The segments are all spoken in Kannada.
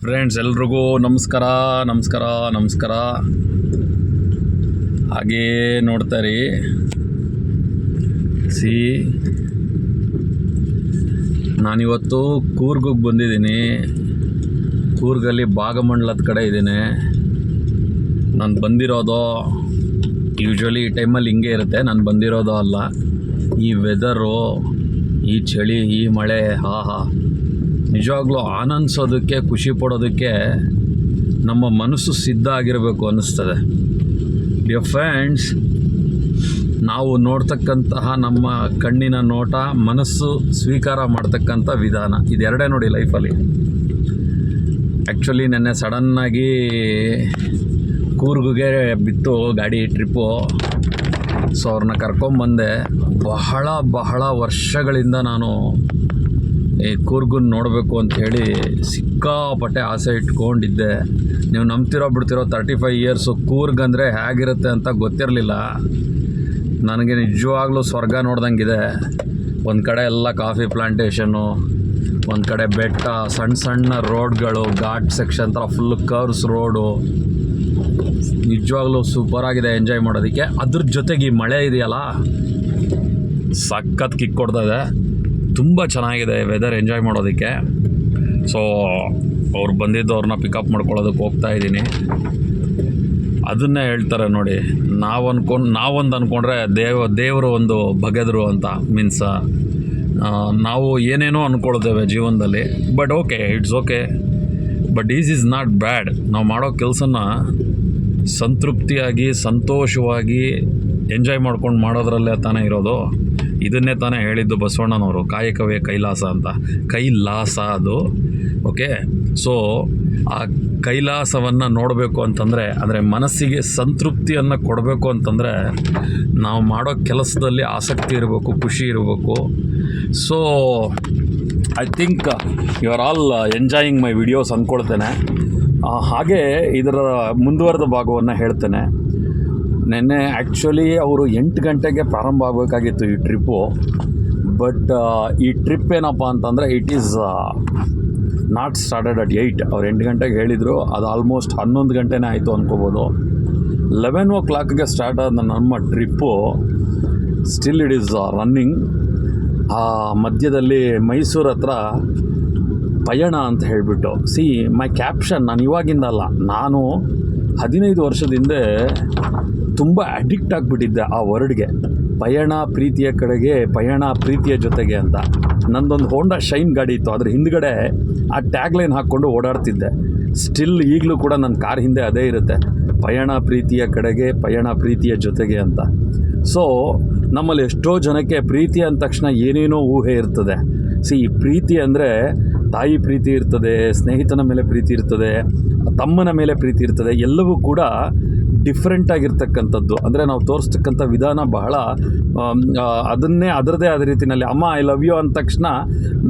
ಫ್ರೆಂಡ್ಸ್ ಎಲ್ರಿಗೂ ನಮಸ್ಕಾರ ನಮಸ್ಕಾರ ನಮಸ್ಕಾರ. ಹಾಗೇ ನೋಡ್ತಾರಿ ನಾನಿವತ್ತು ಕೂರ್ಗಿಗೆ ಬಂದಿದ್ದೀನಿ. ಕೂರ್ಗಲ್ಲಿ ಭಾಗಮಂಡಲದ ಕಡೆ ಇದ್ದೀನಿ. ನಾನು ಬಂದಿರೋದು ಯೂಶ್ವಲಿ ಈ ಟೈಮಲ್ಲಿ ಹಿಂಗೆ ಇರುತ್ತೆ, ನಾನು ಬಂದಿರೋದು ಅಲ್ಲ. ಈ ವೆದರು, ಈ ಚಳಿ, ಈ ಮಳೆ, ನಿಜವಾಗ್ಲೂ ಆನಂದಿಸೋದಕ್ಕೆ, ಖುಷಿ ಪಡೋದಕ್ಕೆ ನಮ್ಮ ಮನಸ್ಸು ಸಿದ್ಧ ಆಗಿರಬೇಕು ಅನ್ನಿಸ್ತದೆ. ಡಿಯರ್ ಫ್ರೆಂಡ್ಸ್, ನಾವು ನೋಡ್ತಕ್ಕಂತಹ ನಮ್ಮ ಕಣ್ಣಿನ ನೋಟ, ಮನಸ್ಸು ಸ್ವೀಕಾರ ಮಾಡ್ತಕ್ಕಂಥ ವಿಧಾನ, ಇದೆರಡೇ ನೋಡಿ ಲೈಫಲ್ಲಿ. ಆ್ಯಕ್ಚುಲಿ ನೆನ್ನೆ ಸಡನ್ನಾಗಿ ಕೂರ್ಗಿಗೆ ಬಿತ್ತು ಗಾಡಿ ಟ್ರಿಪ್ಪು. ಸೊ ಅವ್ರನ್ನ ಕರ್ಕೊಂಬಂದೆ. ಬಹಳ ವರ್ಷಗಳಿಂದ ನಾನು ಈ ಕೂರ್ಗನ್ನ ನೋಡಬೇಕು ಅಂಥೇಳಿ ಸಿಕ್ಕಾಪಟ್ಟೆ ಆಸೆ ಇಟ್ಕೊಂಡಿದ್ದೆ. ನೀವು ನಂಬ್ತಿರೋ ಬಿಡ್ತಿರೋ 35 ಇಯರ್ಸು ಕೂರ್ಗ್ ಅಂದರೆ ಹೇಗಿರುತ್ತೆ ಅಂತ ಗೊತ್ತಿರಲಿಲ್ಲ ನನಗೆ. ನಿಜವಾಗ್ಲೂ ಸ್ವರ್ಗ ನೋಡ್ದಂಗಿದೆ. ಒಂದು ಕಡೆ ಎಲ್ಲ ಕಾಫಿ ಪ್ಲಾಂಟೇಷನ್ನು, ಒಂದು ಕಡೆ ಬೆಟ್ಟ, ಸಣ್ಣ ರೋಡ್ಗಳು, ಘಾಟ್ ಸೆಕ್ಷನ್ ಥರ ಫುಲ್ ಕರ್ವ್ಸ್ ರೋಡು. ನಿಜವಾಗ್ಲೂ ಸೂಪರಾಗಿದೆ ಎಂಜಾಯ್ ಮಾಡೋದಕ್ಕೆ. ಅದ್ರ ಜೊತೆಗೆ ಈ ಮಳೆ ಇದೆಯಲ್ಲ, ಸಖತ್ ಕಿಕ್ ಕೊಡ್ತದೆ. ತುಂಬ ಚೆನ್ನಾಗಿದೆ ವೆದರ್ ಎಂಜಾಯ್ ಮಾಡೋದಕ್ಕೆ. ಸೊ ಅವ್ರು ಬಂದಿದ್ದವ್ರನ್ನ ಪಿಕಪ್ ಮಾಡ್ಕೊಳ್ಳೋದಕ್ಕೆ ಹೋಗ್ತಾ ಇದ್ದೀನಿ. ಅದನ್ನೇ ಹೇಳ್ತಾರೆ ನೋಡಿ, ನಾವೊಂದು ಅಂದ್ಕೊಂಡ್ರೆ ದೇವರು ಒಂದು ಬಗೆದರು ಅಂತ. ಮೀನ್ಸ್ ನಾವು ಏನೇನೋ ಅಂದ್ಕೊಳ್ತೇವೆ ಜೀವನದಲ್ಲಿ. But okay, it's okay. But is not bad. ನಾವು ಮಾಡೋ ಕೆಲಸನ ಸಂತೃಪ್ತಿಯಾಗಿ, ಸಂತೋಷವಾಗಿ ಎಂಜಾಯ್ ಮಾಡ್ಕೊಂಡು ಮಾಡೋದ್ರಲ್ಲೇ ತಾನೇ ಇರೋದು. ಇದನ್ನೇ ತಾನೇ ಹೇಳಿದ್ದು ಬಸವಣ್ಣನವರು, ಕಾಯಕವೇ ಕೈಲಾಸ ಅಂತ. ಕೈಲಾಸ ಅದು. ಓಕೆ, ಸೊ ಆ ಕೈಲಾಸವನ್ನು ನೋಡಬೇಕು ಅಂತಂದರೆ, ಅಂದರೆ ಮನಸ್ಸಿಗೆ ಸಂತೃಪ್ತಿಯನ್ನು ಕೊಡಬೇಕು ಅಂತಂದರೆ ನಾವು ಮಾಡೋ ಕೆಲಸದಲ್ಲಿ ಆಸಕ್ತಿ ಇರಬೇಕು, ಖುಷಿ ಇರಬೇಕು. So I think you are all enjoying my videos ಅಂದ್ಕೊಳ್ತೇನೆ. ಹಾಗೆ ಇದರ ಮುಂದುವರೆದ ಭಾಗವನ್ನು ಹೇಳ್ತೇನೆ. ನೆನ್ನೆ ಆ್ಯಕ್ಚುಲಿ ಅವರು 8 ಗಂಟೆಗೆ ಪ್ರಾರಂಭ ಆಗಬೇಕಾಗಿತ್ತು ಈ ಟ್ರಿಪ್ಪು. ಬಟ್ ಈ ಟ್ರಿಪ್ ಏನಪ್ಪ ಅಂತಂದರೆ, it is not started at 8. ಅವ್ರು 8 ಗಂಟೆಗೆ ಹೇಳಿದರು. ಅದು ಆಲ್ಮೋಸ್ಟ್ 11 ಗಂಟೆನೇ ಆಯಿತು ಅಂದ್ಕೋಬೋದು. 11 o'clockಗೆ ಸ್ಟಾರ್ಟ್ ಆದ ನಮ್ಮ trip still it is running. ಮಧ್ಯದಲ್ಲಿ ಮೈಸೂರು ಹತ್ರ ಪಯಣ ಅಂತ ಹೇಳಿಬಿಟ್ಟು, ಮೈ ಕ್ಯಾಪ್ಷನ್, ನಾನು ಇವಾಗಿಂದ ಅಲ್ಲ, ನಾನು 15 ವರ್ಷದ ಹಿಂದೆ ತುಂಬ ಅಡಿಕ್ಟ್ ಆಗಿಬಿಟ್ಟಿದ್ದೆ ಆ ವರ್ಡ್ಗೆ. ಪಯಣ ಪ್ರೀತಿಯ ಕಡೆಗೆ, ಪಯಣ ಪ್ರೀತಿಯ ಜೊತೆಗೆ ಅಂತ. ನಂದೊಂದು ಹೋಂಡಾ ಶೈನ್ ಗಾಡಿ ಇತ್ತು, ಅದ್ರ ಹಿಂದ್ಗಡೆ ಆ ಟ್ಯಾಗ್ಲೈನ್ ಹಾಕ್ಕೊಂಡು ಓಡಾಡ್ತಿದ್ದೆ. ಸ್ಟಿಲ್ ಈಗಲೂ ಕೂಡ ನನ್ನ ಕಾರ್ ಹಿಂದೆ ಅದೇ ಇರುತ್ತೆ, ಪಯಣ ಪ್ರೀತಿಯ ಕಡೆಗೆ, ಪಯಣ ಪ್ರೀತಿಯ ಜೊತೆಗೆ ಅಂತ. ಸೊ ನಮ್ಮಲ್ಲಿ ಎಷ್ಟೋ ಜನಕ್ಕೆ ಪ್ರೀತಿ ಅಂದ ತಕ್ಷಣ ಏನೇನೋ ಊಹೆ ಇರ್ತದೆ. ಪ್ರೀತಿ ಅಂದರೆ ತಾಯಿ ಪ್ರೀತಿ ಇರ್ತದೆ, ಸ್ನೇಹಿತನ ಮೇಲೆ ಪ್ರೀತಿ ಇರ್ತದೆ, ತಮ್ಮನ ಮೇಲೆ ಪ್ರೀತಿ ಇರ್ತದೆ. ಎಲ್ಲವೂ ಕೂಡ ಡಿಫ್ರೆಂಟ್ ಆಗಿರ್ತಕ್ಕಂಥದ್ದು. ಅಂದರೆ ನಾವು ತೋರಿಸ್ತಕ್ಕಂಥ ವಿಧಾನ ಬಹಳ ಅದನ್ನೇ ಅದರದೇ ಆದ ರೀತಿಯಲ್ಲಿ. ಅಮ್ಮ ಐ ಲವ್ ಯು ಅಂದ ತಕ್ಷಣ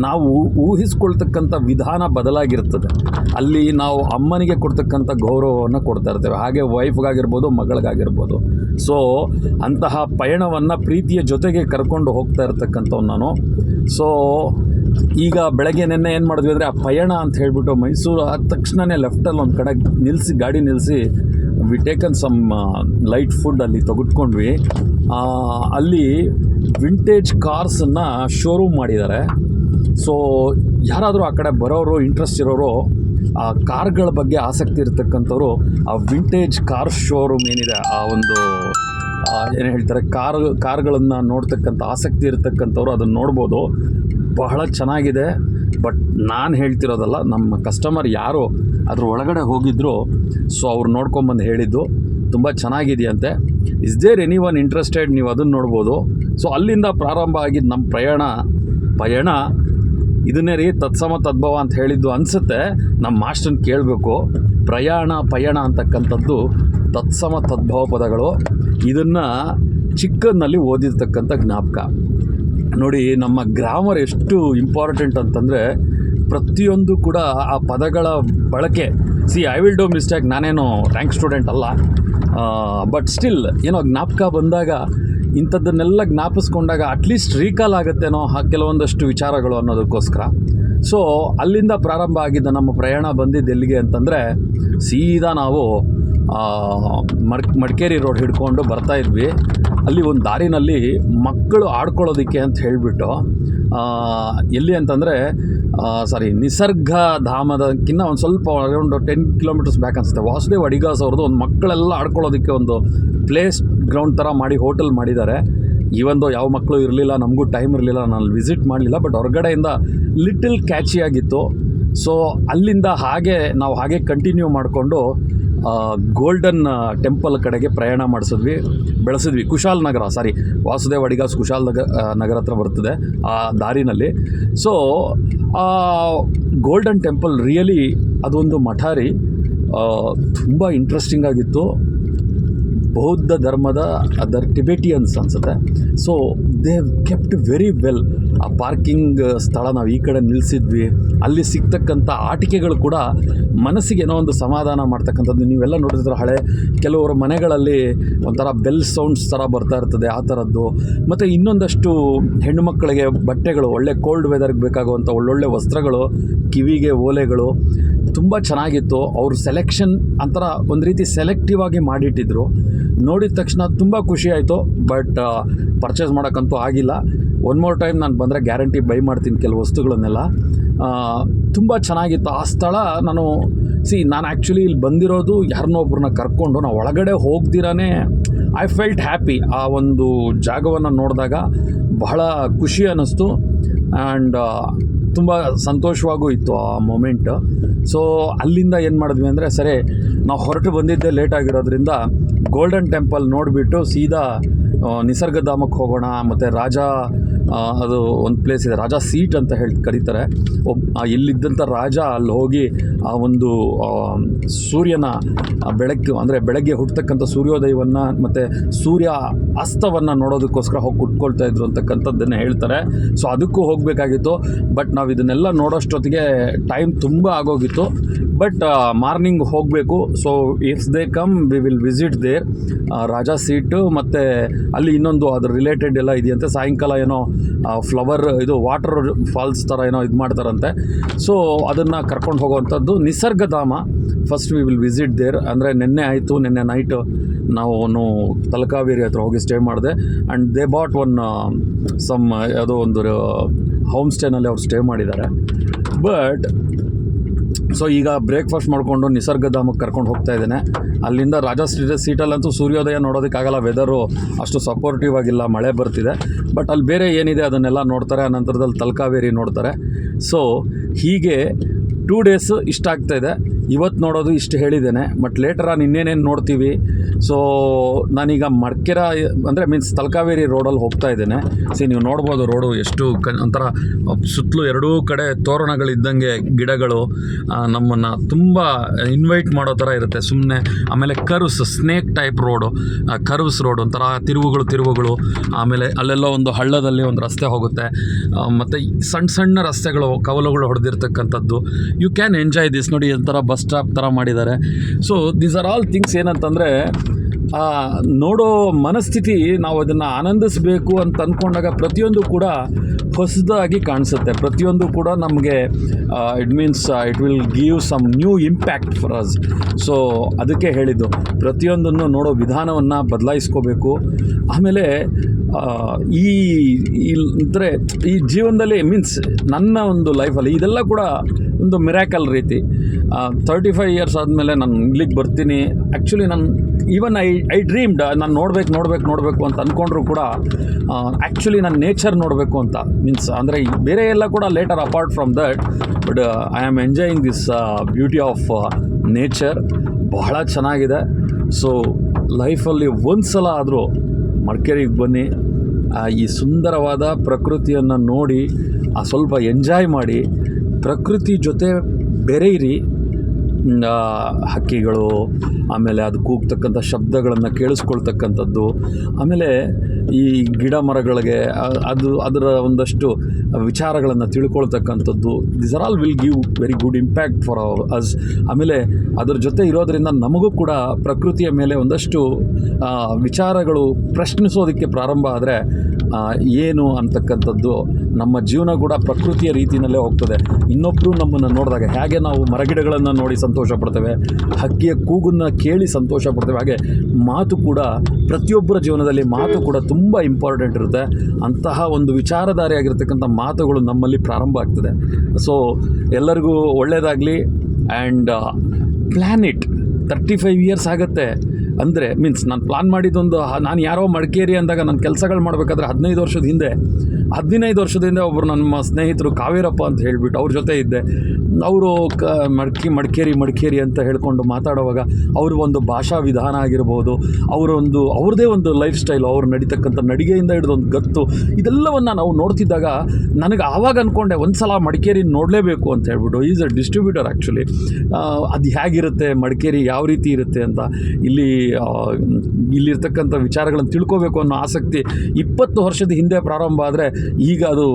ನಾವು ಊಹಿಸ್ಕೊಳ್ತಕ್ಕಂಥ ವಿಧಾನ ಬದಲಾಗಿರ್ತದೆ. ಅಲ್ಲಿ ನಾವು ಅಮ್ಮನಿಗೆ ಕೊಡ್ತಕ್ಕಂಥ ಗೌರವವನ್ನು ಕೊಡ್ತಾ ಇರ್ತೇವೆ, ಹಾಗೆ ವೈಫ್ಗಾಗಿರ್ಬೋದು, ಮಗಳಿಗಾಗಿರ್ಬೋದು. ಸೊ ಅಂತಹ ಪಯಣವನ್ನು ಪ್ರೀತಿಯ ಜೊತೆಗೆ ಕರ್ಕೊಂಡು ಹೋಗ್ತಾ ಇರ್ತಕ್ಕಂಥವ್ನು ನಾನು. ಸೊ ಈಗ ಬೆಳಗ್ಗೆ ನೆನ್ನೆ ಏನು ಮಾಡಿದ್ವಿ ಅಂದರೆ, ಆ ಪಯಣ ಅಂತ ಹೇಳಿಬಿಟ್ಟು ಮೈಸೂರು ಆದ ತಕ್ಷಣವೇ ಲೆಫ್ಟಲ್ಲಿ ಒಂದು ಕಡೆ ಗಾಡಿ ನಿಲ್ಲಿಸಿ we taken some light food ಅಲ್ಲಿ ತೆಗೆದುಕೊಂಡ್ವಿ. ಅಲ್ಲಿ ವಿಂಟೇಜ್ ಕಾರ್ಸನ್ನು ಶೋರೂಮ್ ಮಾಡಿದ್ದಾರೆ. ಸೊ ಯಾರಾದರೂ ಆ ಕಡೆ ಬರೋರು, ಇಂಟ್ರೆಸ್ಟ್ ಇರೋರು, ಆ ಕಾರ್ಗಳ ಬಗ್ಗೆ ಆಸಕ್ತಿ ಇರತಕ್ಕಂಥವ್ರು, ಆ ವಿಂಟೇಜ್ ಕಾರ್ ಶೋರೂಮ್ ಏನಿದೆ, ಆ ಒಂದು ಏನು ಹೇಳ್ತಾರೆ, ಕಾರ್ಗಳನ್ನು ನೋಡ್ತಕ್ಕಂಥ ಆಸಕ್ತಿ ಇರತಕ್ಕಂಥವ್ರು ಅದನ್ನು ನೋಡ್ಬೋದು. ಬಹಳ ಚೆನ್ನಾಗಿದೆ. ಬಟ್ ನಾನು ಹೇಳ್ತಿರೋದಲ್ಲ, ನಮ್ಮ ಕಸ್ಟಮರ್ ಯಾರು ಅದ್ರ ಒಳಗಡೆ ಹೋಗಿದ್ರು, ಸೊ ಅವ್ರು ನೋಡ್ಕೊಂಬಂದು ಹೇಳಿದ್ದು ತುಂಬ ಚೆನ್ನಾಗಿದೆಯಂತೆ. Is there any one interested, ನೀವು ಅದನ್ನು ನೋಡ್ಬೋದು. ಸೊ ಅಲ್ಲಿಂದ ಪ್ರಾರಂಭ ಆಗಿದ್ದು ನಮ್ಮ ಪಯಣ ಇದನ್ನೇ ರೀ, ತತ್ಸಮ ತದ್ಭವ ಅಂತ ಹೇಳಿದ್ದು ಅನಿಸುತ್ತೆ. ನಮ್ಮ ಮಾಸ್ಟರ್ನ ಕೇಳಬೇಕು. ಪಯಣ ಅಂತಕ್ಕಂಥದ್ದು ತತ್ಸಮ ತದ್ಭವ ಪದಗಳು. ಇದನ್ನು ಚಿಕ್ಕನ್ನಲ್ಲಿ ಓದಿರ್ತಕ್ಕಂಥ ಜ್ಞಾಪಕ ನೋಡಿ. ನಮ್ಮ ಗ್ರಾಮರ್ ಎಷ್ಟು ಇಂಪಾರ್ಟೆಂಟ್ ಅಂತಂದರೆ, ಪ್ರತಿಯೊಂದು ಕೂಡ ಆ ಪದಗಳ ಬಳಕೆ. ಐ ವಿಲ್ ಡೂ ಮಿಸ್ಟೇಕ್, ನಾನೇನು ರ್ಯಾಂಕ್ ಸ್ಟೂಡೆಂಟ್ ಅಲ್ಲ. ಬಟ್ ಸ್ಟಿಲ್ ಏನೋ ಜ್ಞಾಪಕ ಬಂದಾಗ, ಇಂಥದ್ದನ್ನೆಲ್ಲ ಜ್ಞಾಪಿಸ್ಕೊಂಡಾಗ ಅಟ್ಲೀಸ್ಟ್ ರೀಕಾಲ್ ಆಗುತ್ತೇನೋ ಕೆಲವೊಂದಷ್ಟು ವಿಚಾರಗಳು ಅನ್ನೋದಕ್ಕೋಸ್ಕರ. ಸೊ ಅಲ್ಲಿಂದ ಪ್ರಾರಂಭ ಆಗಿದ್ದ ನಮ್ಮ ಪ್ರಯಾಣ ಬಂದಿದ್ದು ಎಲ್ಲಿಗೆ ಅಂತಂದರೆ ಸೀದಾ ನಾವು ಮಡಿಕೇರಿ ರೋಡ್ ಹಿಡ್ಕೊಂಡು ಬರ್ತಾಯಿದ್ವಿ. ಅಲ್ಲಿ ಒಂದು ದಾರಿನಲ್ಲಿ ಮಕ್ಕಳು ಆಡ್ಕೊಳ್ಳೋದಕ್ಕೆ ಅಂತ ಹೇಳಿಬಿಟ್ಟು ಎಲ್ಲಿ ಅಂತಂದರೆ ನಿಸರ್ಗ ಧಾಮದಕ್ಕಿಂತ ಒಂದು ಸ್ವಲ್ಪ ಅರೌಂಡ್ 10 ಕಿಲೋಮೀಟರ್ಸ್ ಬ್ಯಾಕ್ ಅನಿಸುತ್ತೆ, ವಾಸುದೇವ್ ಅಡಿಗಾಸ್ ಅವ್ರದ್ದು ಒಂದು ಮಕ್ಕಳೆಲ್ಲ ಆಡ್ಕೊಳ್ಳೋದಕ್ಕೆ ಒಂದು ಪ್ಲೇಸ್ ಗ್ರೌಂಡ್ ಥರ ಮಾಡಿ ಹೋಟೆಲ್ ಮಾಡಿದ್ದಾರೆ. ಈವೊಂದು ಯಾವ ಮಕ್ಕಳು ಇರಲಿಲ್ಲ, ನಮಗೂ ಟೈಮ್ ಇರಲಿಲ್ಲ, ನಾನು ವಿಸಿಟ್ ಮಾಡಲಿಲ್ಲ. ಬಟ್ ಹೊರಗಡೆಯಿಂದ ಲಿಟಲ್ ಕ್ಯಾಚಿಯಾಗಿತ್ತು. ಸೊ ಅಲ್ಲಿಂದ ನಾವು ಹಾಗೆ ಕಂಟಿನ್ಯೂ ಮಾಡಿಕೊಂಡು ಗೋಲ್ಡನ್ ಟೆಂಪಲ್ ಕಡೆಗೆ ಪ್ರಯಾಣ ಬೆಳೆಸಿದ್ವಿ. ವಾಸುದೇವ್ ಅಡಿಗಾಸ್ ನಗರ ಹತ್ರ ಬರ್ತದೆ ಆ ದಾರಿನಲ್ಲಿ. ಸೊ ಗೋಲ್ಡನ್ ಟೆಂಪಲ್ ರಿಯಲಿ ಅದೊಂದು ಮಠ ರೀ, ತುಂಬ ಇಂಟ್ರೆಸ್ಟಿಂಗ್ ಆಗಿತ್ತು. ಬೌದ್ಧ ಧರ್ಮದ ಟಿಬೆಟಿಯನ್ಸ್ ಅನಿಸುತ್ತೆ. So they have kept very well. ಆ ಪಾರ್ಕಿಂಗ್ ಸ್ಥಳ ನಾವು ಈ ಕಡೆ ನಿಲ್ಲಿಸಿದ್ವಿ. ಅಲ್ಲಿ ಸಿಗ್ತಕ್ಕಂಥ ಆಟಿಕೆಗಳು ಕೂಡ ಮನಸ್ಸಿಗೆ ಏನೋ ಒಂದು ಸಮಾಧಾನ ಮಾಡ್ತಕ್ಕಂಥದ್ದು. ನೀವೆಲ್ಲ ನೋಡಿದ್ರೆ ಕೆಲವರ ಮನೆಗಳಲ್ಲಿ ಒಂಥರ ಬೆಲ್ ಸೌಂಡ್ಸ್ ಥರ ಬರ್ತಾ ಇರ್ತದೆ, ಆ ಥರದ್ದು. ಮತ್ತು ಇನ್ನೊಂದಷ್ಟು ಹೆಣ್ಣು ಮಕ್ಕಳಿಗೆ ಬಟ್ಟೆಗಳು, ಒಳ್ಳೆ ಕೋಲ್ಡ್ ವೆದರ್ಗೆ ಬೇಕಾಗುವಂಥ ಒಳ್ಳೊಳ್ಳೆ ವಸ್ತ್ರಗಳು, ಕಿವಿಗೆ ಓಲೆಗಳು ತುಂಬ ಚೆನ್ನಾಗಿತ್ತು. ಅವ್ರ ಸೆಲೆಕ್ಷನ್ ಅಂತರ ಒಂದು ರೀತಿ ಸೆಲೆಕ್ಟಿವ್ ಆಗಿ ಮಾಡಿಟ್ಟಿದ್ರು. ನೋಡಿದ ತಕ್ಷಣ ತುಂಬ ಖುಷಿ ಆಯಿತು. ಬಟ್ ಪರ್ಚೇಸ್ ಮಾಡೋಕ್ಕಂತೂ ಆಗಿಲ್ಲ. ಒನ್ ಮೋರ್ ಟೈಮ್ ನಾನು ಬಂದರೆ ಗ್ಯಾರಂಟಿ ಬೈ ಮಾಡ್ತೀನಿ ಕೆಲವು ವಸ್ತುಗಳನ್ನೆಲ್ಲ. ತುಂಬ ಚೆನ್ನಾಗಿತ್ತು ಆ ಸ್ಥಳ. ನಾನು ಆ್ಯಕ್ಚುಲಿ ಇಲ್ಲಿ ಬಂದಿರೋದು ಯಾರನ್ನೋ ಒಬ್ಬರನ್ನ ಕರ್ಕೊಂಡು, ನಾವು ಒಳಗಡೆ ಹೋಗ್ದಿರಾನೇ ಐ ಫೆಲ್ಟ್ ಹ್ಯಾಪಿ. ಆ ಒಂದು ಜಾಗವನ್ನು ನೋಡಿದಾಗ ಬಹಳ ಖುಷಿ ಅನ್ನಿಸ್ತು ಆ್ಯಂಡ್ ತುಂಬ ಸಂತೋಷವಾಗೂ ಇತ್ತು ಆ ಮೊಮೆಂಟ್. ಸೊ ಅಲ್ಲಿಂದ ಏನು ಮಾಡಿದ್ವಿ ಅಂದರೆ, ನಾವು ಹೊರಟು ಬಂದಿದ್ದೇ ಲೇಟ್ ಆಗಿರೋದ್ರಿಂದ ಗೋಲ್ಡನ್ ಟೆಂಪಲ್ ನೋಡಿಬಿಟ್ಟು ಸೀದಾ ನಿಸರ್ಗಧಾಮಕ್ಕೆ ಹೋಗೋಣ. ಮತ್ತು ಅದು ಒಂದು ಪ್ಲೇಸ್ ಇದೆ, ರಾಜಾ ಸೀಟ್ ಅಂತ ಕರೀತಾರೆ. ಇಲ್ಲಿದ್ದಂಥ ರಾಜ ಅಲ್ಲಿ ಹೋಗಿ ಆ ಒಂದು ಸೂರ್ಯನ ಬೆಳಗ್ಗೆ ಹುಟ್ಟತಕ್ಕಂಥ ಸೂರ್ಯೋದಯವನ್ನು ಮತ್ತು ಸೂರ್ಯ ಅಸ್ತವನ್ನು ನೋಡೋದಕ್ಕೋಸ್ಕರ ಹೋಗಿ ಕುಟ್ಕೊಳ್ತಾ ಇದ್ರು ಅಂತಕ್ಕಂಥದ್ದನ್ನು ಹೇಳ್ತಾರೆ. ಸೊ ಅದಕ್ಕೂ ಹೋಗಬೇಕಾಗಿತ್ತು. ಬಟ್ ನಾವು ಇದನ್ನೆಲ್ಲ ನೋಡೋಷ್ಟೊತ್ತಿಗೆ ಟೈಮ್ ತುಂಬ ಆಗೋಗಿತ್ತು. ಬಟ್ ಮಾರ್ನಿಂಗ್ ಹೋಗಬೇಕು. So if they come we will visit there Raja seat. ಮತ್ತು ಅಲ್ಲಿ ಇನ್ನೊಂದು ಅದ್ರ ರಿಲೇಟೆಡ್ ಎಲ್ಲ ಇದೆಯಂತೆ. ಸಾಯಂಕಾಲ ಏನೋ ವಾಟರ್ ಫಾಲ್ಸ್ ಥರ ಏನೋ ಇದು ಮಾಡ್ತಾರಂತೆ. ಸೊ ಅದನ್ನು ಕರ್ಕೊಂಡು ಹೋಗುವಂಥದ್ದು Nisargadhama. First we will visit there. ಅಂದರೆ ನಿನ್ನೆ ನೈಟು ನಾವು ತಲಕಾವೇರಿ ಹತ್ರ ಹೋಗಿ ಸ್ಟೇ ಮಾಡಿದೆ. ಆ್ಯಂಡ್ ದೇ ಬಾಟ್ ಯಾವುದೋ ಒಂದು ಹೋಮ್ ಸ್ಟೇನಲ್ಲಿ ಅವ್ರು ಸ್ಟೇ ಮಾಡಿದ್ದಾರೆ. ಬಟ್ ಸೊ ಈಗ ಬ್ರೇಕ್ಫಾಸ್ಟ್ ಮಾಡಿಕೊಂಡು ನಿಸರ್ಗಧಾಮಕ್ಕೆ ಕರ್ಕೊಂಡು ಹೋಗ್ತಾ ಇದ್ದೇನೆ. ಅಲ್ಲಿಂದ ರಾಜಾ ಸೀಟಲ್ಲಂತೂ ಸೂರ್ಯೋದಯ ನೋಡೋದಕ್ಕಾಗಲ್ಲ, ವೆದರು ಅಷ್ಟು ಸಪೋರ್ಟಿವ್ ಆಗಿಲ್ಲ, ಮಳೆ ಬರ್ತಿದೆ. ಬಟ್ ಅಲ್ಲಿ ಬೇರೆ ಏನಿದೆ ಅದನ್ನೆಲ್ಲ ನೋಡ್ತಾರೆ. ಆ ನಂತರದಲ್ಲಿ ತಲಕಾವೇರಿ ನೋಡ್ತಾರೆ. ಸೊ ಹೀಗೆ 2 ಡೇಸ್ ಇಷ್ಟ ಆಗ್ತಾಯಿದೆ. ಇವತ್ತು ನೋಡೋದು ಇಷ್ಟು ಹೇಳಿದ್ದೇನೆ. ಬಟ್ ಲೇಟರ ಇನ್ನೇನೇನು ನೋಡ್ತೀವಿ. ಸೊ ನಾನೀಗ ಮೀನ್ಸ್ ತಲಕಾವೇರಿ ರೋಡಲ್ಲಿ ಹೋಗ್ತಾ ಇದ್ದೇನೆ. ನೀವು ನೋಡ್ಬೋದು ರೋಡು ಎಷ್ಟು ಒಂಥರ ಸುತ್ತಲೂ ಎರಡೂ ಕಡೆ ತೋರಣಗಳಿದ್ದಂಗೆ ಗಿಡಗಳು ನಮ್ಮನ್ನು ತುಂಬ ಇನ್ವೈಟ್ ಮಾಡೋ ಥರ ಇರುತ್ತೆ ಸುಮ್ಮನೆ. ಆಮೇಲೆ snake type road, curves road, ಒಂಥರ ತಿರುವುಗಳು. ಆಮೇಲೆ ಅಲ್ಲೆಲ್ಲ ಒಂದು ಹಳ್ಳದಲ್ಲಿ ಒಂದು ರಸ್ತೆ ಹೋಗುತ್ತೆ. ಮತ್ತು ಸಣ್ಣ ರಸ್ತೆಗಳು, ಕವಲುಗಳು ಹೊಡೆದಿರ್ತಕ್ಕಂಥದ್ದು. You can enjoy this. ನೋಡಿ ಒಂಥರ ಬಸ್ ಸ್ಟಾಪ್ ಥರ ಮಾಡಿದ್ದಾರೆ. So these are all things ಏನಂತಂದರೆ, ನೋಡೋ ಮನಸ್ಥಿತಿ, ನಾವು ಅದನ್ನು ಆನಂದಿಸಬೇಕು ಅಂತ ಅಂದ್ಕೊಂಡಾಗ ಪ್ರತಿಯೊಂದು ಕೂಡ ಹೊಸದಾಗಿ ಕಾಣಿಸುತ್ತೆ. ಪ್ರತಿಯೊಂದು ಕೂಡ ನಮಗೆ it will give some new impact for us. So ಅದಕ್ಕೆ ಹೇಳಿದ್ದು, ಪ್ರತಿಯೊಂದನ್ನು ನೋಡೋ ವಿಧಾನವನ್ನು ಬದಲಾಯಿಸ್ಕೋಬೇಕು. ಆಮೇಲೆ ಈ ಜೀವನದಲ್ಲಿ ನನ್ನ ಒಂದು ಲೈಫಲ್ಲಿ ಇದೆಲ್ಲ ಕೂಡ ಒಂದು ಮಿರಾಕಲ್ ರೀತಿ. 35 ಇಯರ್ಸ್ ಆದಮೇಲೆ ನಾನು ಇಲ್ಲಿಗೆ ಬರ್ತೀನಿ. ಆ್ಯಕ್ಚುಲಿ ಐ ಡ್ರೀಮ್ಡ್ ನಾನು ನೋಡಬೇಕು ಅಂತ ಅಂದ್ಕೊಂಡ್ರು ಕೂಡ ಆ್ಯಕ್ಚುಲಿ ನಾನು ನೇಚರ್ ನೋಡಬೇಕು ಅಂತ ಅಂದರೆ ಬೇರೆ ಎಲ್ಲ ಕೂಡ later apart from that. But I am enjoying this beauty of nature. ಬಹಳ ಚೆನ್ನಾಗಿದೆ. ಸೊ ಲೈಫಲ್ಲಿ ಒಂದು ಸಲ ಆದರೂ ಮಡಿಕೇರಿಗೆ ಬನ್ನಿ, ಈ ಸುಂದರವಾದ ಪ್ರಕೃತಿಯನ್ನು ನೋಡಿ ಸ್ವಲ್ಪ ಎಂಜಾಯ್ ಮಾಡಿ, ಪ್ರಕೃತಿ ಜೊತೆ ಬೆರೆಯಿರಿ. ಹಕ್ಕಿಗಳು, ಆಮೇಲೆ ಅದು ಕೂಗ್ತಕ್ಕಂಥ ಶಬ್ದಗಳನ್ನು ಕೇಳಿಸ್ಕೊಳ್ತಕ್ಕಂಥದ್ದು, ಆಮೇಲೆ ಈ ಗಿಡ ಮರಗಳಿಗೆ ಅದರ ಒಂದಷ್ಟು ವಿಚಾರಗಳನ್ನು ತಿಳ್ಕೊಳ್ತಕ್ಕಂಥದ್ದು. This are all will give very good impact for us. ಆಮೇಲೆ ಅದರ ಜೊತೆ ಇರೋದರಿಂದ ನಮಗೂ ಕೂಡ ಪ್ರಕೃತಿಯ ಮೇಲೆ ಒಂದಷ್ಟು ವಿಚಾರಗಳು ಪ್ರಶ್ನಿಸೋದಕ್ಕೆ ಪ್ರಾರಂಭ ಆದರೆ ಏನು ಅಂತಕ್ಕಂಥದ್ದು ನಮ್ಮ ಜೀವನ ಕೂಡ ಪ್ರಕೃತಿಯ ರೀತಿಯಲ್ಲೇ ಹೋಗ್ತದೆ. ಇನ್ನೊಬ್ಬರು ನಮ್ಮನ್ನು ನೋಡಿದಾಗ ಹೇಗೆ ನಾವು ಮರಗಿಡಗಳನ್ನು ನೋಡಿ ಸಂತೋಷ ಪಡ್ತೇವೆ, ಹಕ್ಕಿಯ ಕೂಗನ್ನು ಕೇಳಿ ಸಂತೋಷ ಪಡ್ತೇವೆ, ಹಾಗೆ ಮಾತು ಕೂಡ ಪ್ರತಿಯೊಬ್ಬರ ಜೀವನದಲ್ಲಿ ಮಾತು ಕೂಡ ತುಂಬ ಇಂಪಾರ್ಟೆಂಟ್ ಇರುತ್ತೆ. ಅಂತಹ ಒಂದು ವಿಚಾರಧಾರಿಯಾಗಿರ್ತಕ್ಕಂಥ ಮಾತುಗಳು ನಮ್ಮಲ್ಲಿ ಪ್ರಾರಂಭ ಆಗ್ತದೆ. ಸೊ ಎಲ್ಲರಿಗೂ ಒಳ್ಳೆಯದಾಗಲಿ. And plan it. 35 ಇಯರ್ಸ್ ಆಗುತ್ತೆ ಅಂದರೆ ಮೀನ್ಸ್ ನಾನು ಪ್ಲಾನ್ ಮಾಡಿದ್ದೊಂದು, ನಾನು ಯಾರೋ ಮಡಿಕೇರಿ ಅಂದಾಗ ನಾನು ಕೆಲಸಗಳು ಮಾಡಬೇಕಾದ್ರೆ 15 ವರ್ಷದ ಹಿಂದೆ ಒಬ್ಬರು ನಮ್ಮ ಸ್ನೇಹಿತರು ಕಾವೇರಪ್ಪ ಅಂತ ಹೇಳಿಬಿಟ್ಟು ಅವ್ರ ಜೊತೆ ಇದ್ದೆ. ಅವರು ಮಡಿಕೇರಿ ಅಂತ ಹೇಳ್ಕೊಂಡು ಮಾತಾಡುವಾಗ ಅವ್ರ ಒಂದು ಭಾಷಾ ವಿಧಾನ ಆಗಿರ್ಬೋದು, ಅವ್ರದ್ದೇ ಒಂದು ಲೈಫ್ ಸ್ಟೈಲು, ಅವ್ರು ನಡೀತಕ್ಕಂಥ ನಡಿಗೆಯಿಂದ ಹಿಡಿದೊಂದು ಗತ್ತು, ಇದೆಲ್ಲವನ್ನು ನಾವು ನೋಡ್ತಿದ್ದಾಗ ನನಗೆ ಆವಾಗ ಅಂದ್ಕೊಂಡೆ ಒಂದು ಸಲ ಮಡಿಕೇರಿ ನೋಡಲೇಬೇಕು ಅಂತ ಹೇಳ್ಬಿಟ್ಟು. Is a distributor actually. ಅದು ಹೇಗಿರುತ್ತೆ ಮಡಿಕೇರಿ, ಯಾವ ರೀತಿ ಇರುತ್ತೆ ಅಂತ ಇಲ್ಲಿರ್ತಕ್ಕಂಥ ವಿಚಾರಗಳನ್ನು ತಿಳ್ಕೋಬೇಕು ಅನ್ನೋ ಆಸಕ್ತಿ 20 ವರ್ಷದ ಹಿಂದೆ ಪ್ರಾರಂಭ ಆದರೆ ಈಗ ಅದು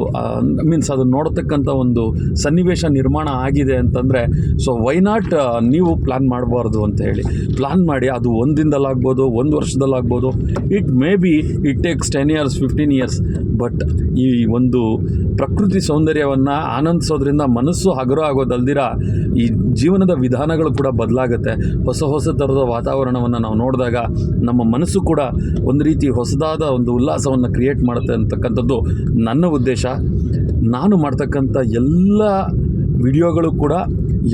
ಅದು ನೋಡತಕ್ಕಂಥ ಒಂದು ಸನ್ನಿವೇಶ ನಿರ್ಮಾಣ ಆಗಿದೆ ಅಂತಂದರೆ, ಸೊ ವೈ ನಾಟ್ ನೀವು ಪ್ಲ್ಯಾನ್ ಮಾಡಬಾರ್ದು ಅಂತ ಹೇಳಿ ಪ್ಲ್ಯಾನ್ ಮಾಡಿ. ಅದು 1 ದಿನದಲ್ಲಾಗ್ಬೋದು, 1 ವರ್ಷದಲ್ಲಾಗ್ಬೋದು, it may be it takes 10 years 15 years. But ಈ ಒಂದು ಪ್ರಕೃತಿ ಸೌಂದರ್ಯವನ್ನು ಆನಂದಿಸೋದ್ರಿಂದ ಮನಸ್ಸು ಹಗುರ ಆಗೋದಲ್ದಿರ ಈ ಜೀವನದ ವಿಧಾನಗಳು ಕೂಡ ಬದಲಾಗುತ್ತೆ. ಹೊಸ ಥರದ ವಾತಾವರಣವನ್ನು ನಾವು ನೋಡಿದಾಗ ನಮ್ಮ ಮನಸ್ಸು ಕೂಡ ಒಂದು ರೀತಿ ಹೊಸದಾದ ಒಂದು ಉಲ್ಲಾಸವನ್ನು ಕ್ರಿಯೇಟ್ ಮಾಡುತ್ತೆ ಅಂತಕ್ಕಂಥದ್ದು ನನ್ನ ಉದ್ದೇಶ. ನಾನು ಮಾಡ್ತಕ್ಕಂಥ ಎಲ್ಲ ವಿಡಿಯೋಗಳು ಕೂಡ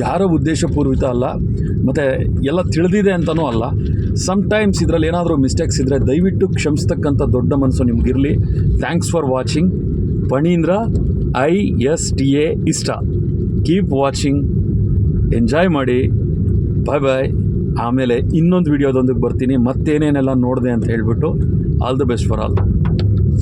ಯಾರ ಉದ್ದೇಶಪೂರ್ವಿತ ಅಲ್ಲ, ಮತ್ತು ಎಲ್ಲ ತಿಳಿದಿದೆ ಅಂತಲೂ ಅಲ್ಲ. ಸಮ್ಟೈಮ್ಸ್ ಇದರಲ್ಲಿ ಏನಾದರೂ ಮಿಸ್ಟೇಕ್ಸ್ ಇದ್ದರೆ ದಯವಿಟ್ಟು ಕ್ಷಮಿಸ್ತಕ್ಕಂಥ ದೊಡ್ಡ ಮನಸ್ಸು ನಿಮಗಿರಲಿ. Thanks for watching. Phanindra ISTA ಇಷ್ಟ. ಕೀಪ್ ವಾಚಿಂಗ್, ಎಂಜಾಯ್ ಮಾಡಿ. ಬಾಯ್. ಆಮೇಲೆ ಇನ್ನೊಂದು ವಿಡಿಯೋದೊಂದಿಗೆ ಬರ್ತೀನಿ, ಮತ್ತೇನೇನೆಲ್ಲ ನೋಡಿದೆ ಅಂತ ಹೇಳಿಬಿಟ್ಟು. All the best for all.